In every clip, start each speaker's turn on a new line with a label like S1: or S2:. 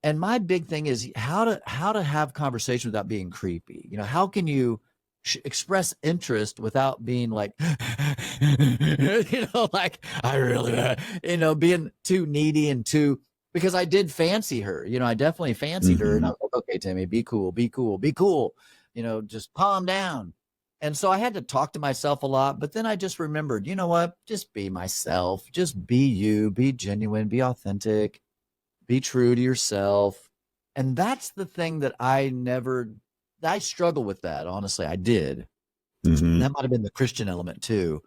S1: And my big thing is how to have conversation without being creepy. You know, how can you express interest without being like, like I really, being too needy and too, because I did fancy her. I definitely fancied her, and I
S2: Hmm.
S1: was like, okay, Timmy, be cool, be cool, be cool. Just calm down. And so I had to talk to myself a lot, but then I just remembered, you know what? Just be myself, just be you, be genuine, be authentic, be true to yourself. And that's the thing that I struggle with that. Honestly, I did.
S2: Hmm.
S1: That might have been the Christian element too.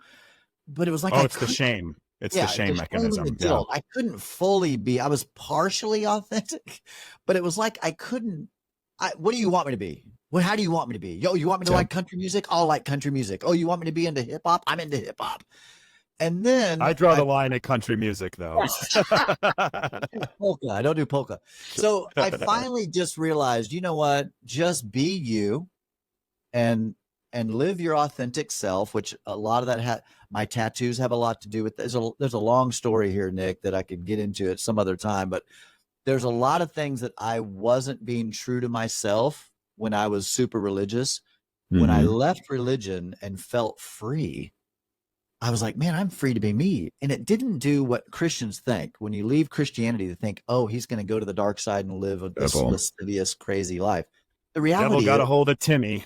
S1: But it was like
S2: Oh,
S1: I
S2: it's the
S1: couldn't,
S2: shame. It's the
S1: yeah, the
S2: shame
S1: shame and the
S2: mechanism. Yeah.
S1: guilt. I couldn't fully be, I was partially authentic, but it was like I couldn't. What do you want me to be? Well, how do you want me to be? Yo, you want me to
S2: Yep.
S1: like country music? I'll like country music. Oh, you want me to be into hip hop? I'm into hip hop. And then
S2: I draw
S1: I
S2: the line at country music, though.
S1: polka. I don't do polka. So I finally just realized, you know what? Just be you and live your authentic self, which a lot of that my tattoos have a lot to do with. There's a long story here, Nick, that I could get into at some other time, but there's a lot of things that I wasn't being true to myself when I was super religious. When I
S2: Hmm.
S1: left religion and felt free, I was like, man, I'm free to be me. And it didn't do what Christians think. When you leave Christianity, they think, oh, he's going to go to the dark side and live this
S2: Devil.
S1: lascivious, crazy life. The
S2: Devil
S1: reality
S2: got
S1: is,
S2: a hold of Timmy.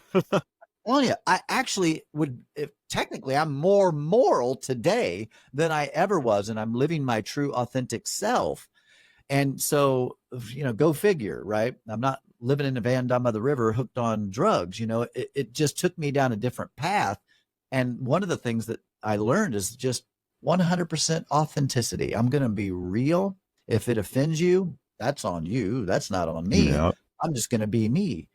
S1: well, yeah, I actually would, if technically I'm more moral today than I ever was, and I'm living my true authentic self. And so, go figure, right? I'm not living in a van down by the river hooked on drugs. It just took me down a different path. And one of the things that I learned is just 100% authenticity. I'm going to be real. If it offends you, that's on you. That's not on me.
S2: Yeah.
S1: I'm just going to be me.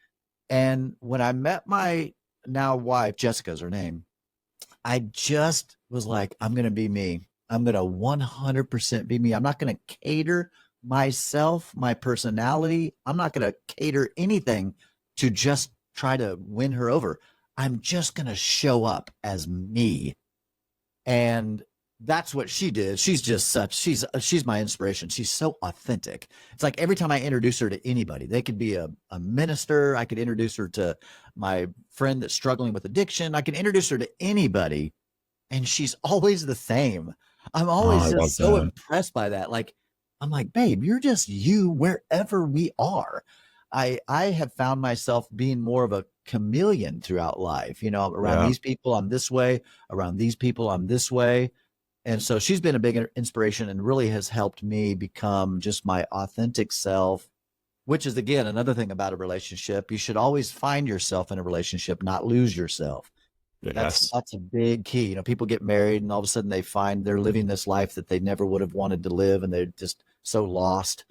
S1: And when I met my now wife, Jessica's her name, I just was like, I'm going to be me. I'm going to 100% be me. I'm not going to cater myself, my personality. I'm not going to cater anything to just try to win her over. I'm just going to show up as me. And that's what she did. She's my inspiration. She's so authentic. It's like every time I introduce her to anybody, they could be a minister. I could introduce her to my friend that's struggling with addiction. I can introduce her to anybody, and she's always the same. I'm
S2: Oh,
S1: always
S2: I love
S1: just so
S2: that.
S1: impressed by that. Like, I'm like, babe, you're just you wherever we are. I have found myself being more of a chameleon throughout life. Around
S2: Yeah.
S1: these people, I'm this way. Around these people, I'm this way. And so she's been a big inspiration and really has helped me become just my authentic self, which is again another thing about a relationship. You should always find yourself in a relationship, not lose yourself. That's
S2: Yes.
S1: that's a big key. People get married and all of a sudden they find they're living this life that they never would have wanted to live, and they're just so lost.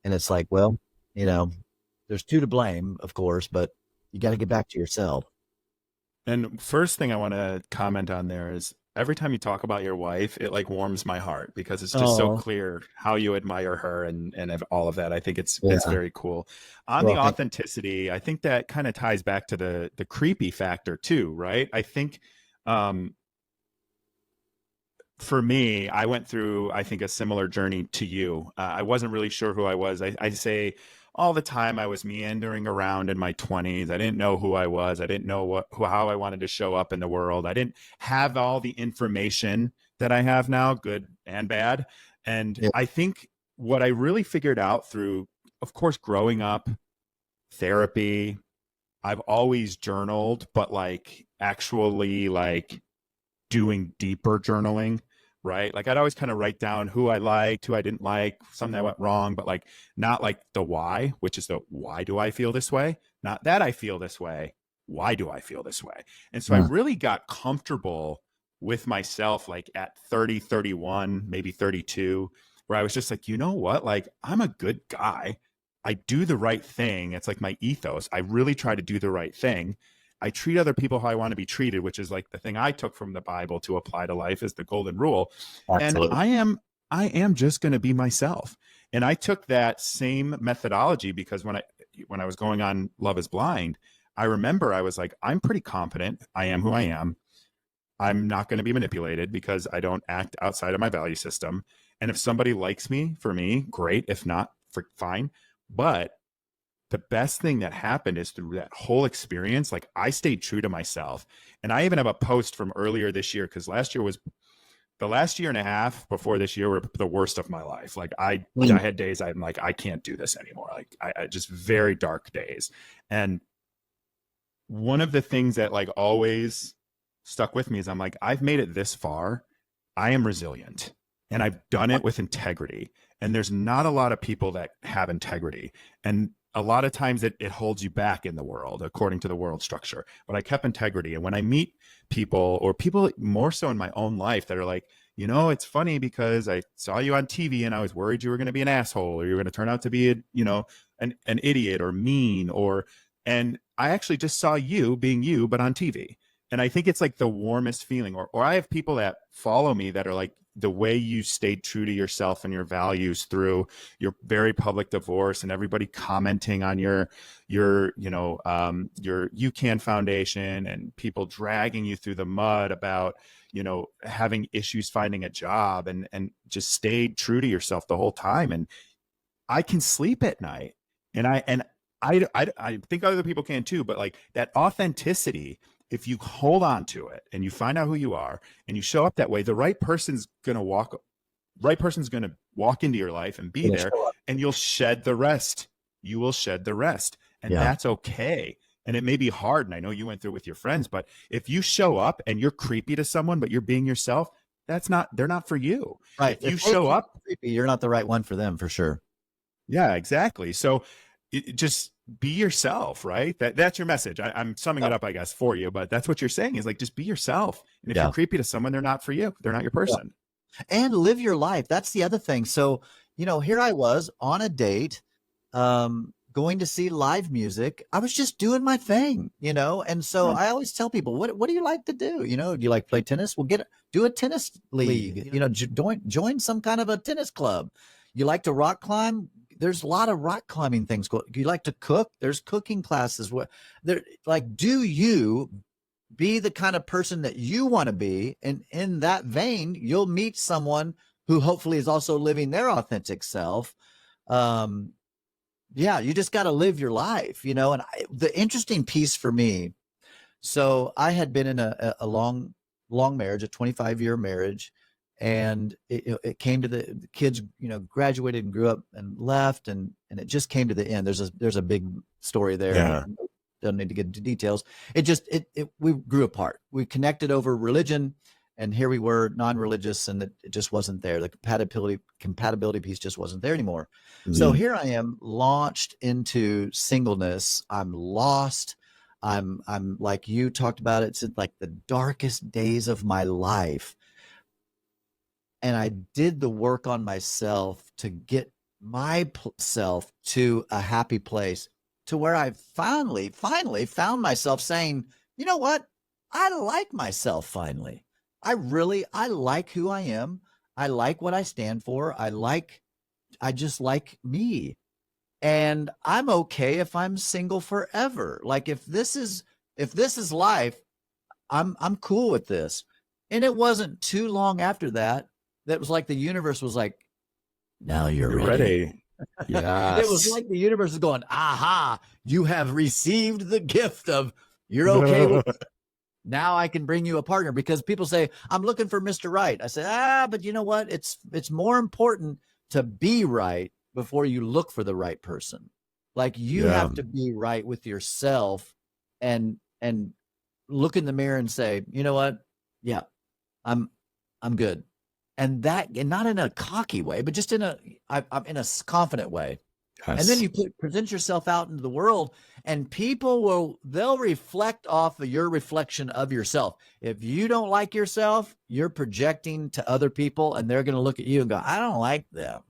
S1: And it's like, well, you know, there's two to blame, of course, but you got to get back to yourself.
S2: And first thing I want to comment on there is every time you talk about your wife, it like warms my heart because it's just so
S1: Oh,
S2: clear how you admire her and all of that. I think it's
S1: yeah.
S2: very cool. On the
S1: Well, thank you.
S2: authenticity, I think that kind of ties back to the creepy factor too, right? I think um for me, I went through, I think, a similar journey to you. I wasn't really sure who I was. I say all the time I was meandering around in my 20s. I didn't know who I was. I didn't know how I wanted to show up in the world. I didn't have all the information that I have now, good and bad. And
S1: Yeah.
S2: I think what I really figured out through, of course, growing up, therapy, I've always journaled, but like actually like doing deeper journaling, right? Like I'd always kind of write down who I liked, who I didn't like, something that went wrong, but like not like the why, which is the why do I feel this way? Not that I feel this way. Why do I feel this way? And so I
S1: Yeah.
S2: really got comfortable with myself like at 30, 31, maybe 32, where I was just like, you know what? Like I'm a good guy. I do the right thing. It's like my ethos. I really try to do the right thing. I treat other people how I want to be treated, which is like the thing I took from the Bible to apply to life is the golden rule. And
S1: Absolutely.
S2: I am just going to be myself. And I took that same methodology because when I was going on Love is Blind, I remember I was like, I'm pretty confident. I am who I am. I'm not going to be manipulated because I don't act outside of my value system. And if somebody likes me for me, great. If not, fine. But the best thing that happened is through that whole experience, like I stayed true to myself. And I even have a post from earlier this year, because last year was the last year and a half before this year were the worst of my life. Like I had days I'm like, I can't do this anymore. Like I just very dark days. And one of the things that like always stuck with me is I'm like, I've made it this far. I am resilient and I've done it with integrity. And there's not a lot of people that have integrity. And a lot of times it holds you back in the world, according to the world structure. But I kept integrity. And when I meet people, or people more so in my own life, that are like, you know, it's funny because I saw you on TV and I was worried you were going to be an asshole, or you were going to turn out to be a, you know, an idiot or mean, and I actually just saw you being you, but on TV. And I think it's like the warmest feeling. Or I have people that follow me that are like, the way you stayed true to yourself and your values through your very public divorce, and everybody commenting on your You Can Foundation, and people dragging you through the mud about, you know, having issues finding a job, and just stayed true to yourself the whole time. And I can sleep at night, and I think other people can too, but like that authenticity, if you hold on to it and you find out who you are and you show up that way, the right person's going to walk into your life and be there, and you'll shed the rest. You will shed the rest. And that's okay. And it may be hard. And I know you went through it with your friends, but if you show up and you're creepy to someone, but you're being yourself, they're not for you.
S1: Right.
S2: If you show up,
S1: creepy, you're not the right one for them, for sure.
S2: Yeah, exactly. So just be yourself, right? That's your message. I'm summing it up, I guess, for you, but that's what you're saying, is like, just be yourself. And if you're creepy to someone, they're not for you. They're not your person.
S1: And live your life. That's the other thing. So, you know, here I was on a date, going to see live music. I was just doing my thing, you know? And so I always tell people, what do you like to do? You know, do you like play tennis? Well, do a tennis league, you know, join some kind of a tennis club. You like to rock climb? There's a lot of rock climbing things. You like to cook? There's cooking classes. Do you be the kind of person that you want to be? And in that vein, you'll meet someone who hopefully is also living their authentic self. You just got to live your life, you know? And the interesting piece for me, so I had been in a long marriage, a 25-year marriage. And it came to the kids, you know, graduated and grew up and left, and it just came to the end. There's a big story there.
S2: Yeah.
S1: Don't need to get into details. We grew apart. We connected over religion, and here we were non-religious, and it just wasn't there. The compatibility piece just wasn't there anymore. Mm-hmm. So here I am, launched into singleness. I'm lost. I'm like you talked about it. It's like the darkest days of my life. And I did the work on myself to get myself to a happy place, to where I finally found myself saying, you know what? I like myself finally. I like who I am. I like what I stand for. I just like me. And I'm okay if I'm single forever. Like if this is life, I'm cool with this. And it wasn't too long after that was like the universe was like, now you're ready. Yes. It was like the universe is going, aha, you have received the gift of, you're okay with it. Now I can bring you a partner. Because people say, I'm looking for Mr. Right. I say, but you know what? It's more important to be right before you look for the right person. Like you have to be right with yourself and look in the mirror and say, you know what? Yeah, I'm good. And not in a cocky way, but just in a confident way. Yes. And then you present yourself out into the world, and people they'll reflect off of your reflection of yourself. If you don't like yourself, you're projecting to other people, and they're going to look at you and go, I don't like them.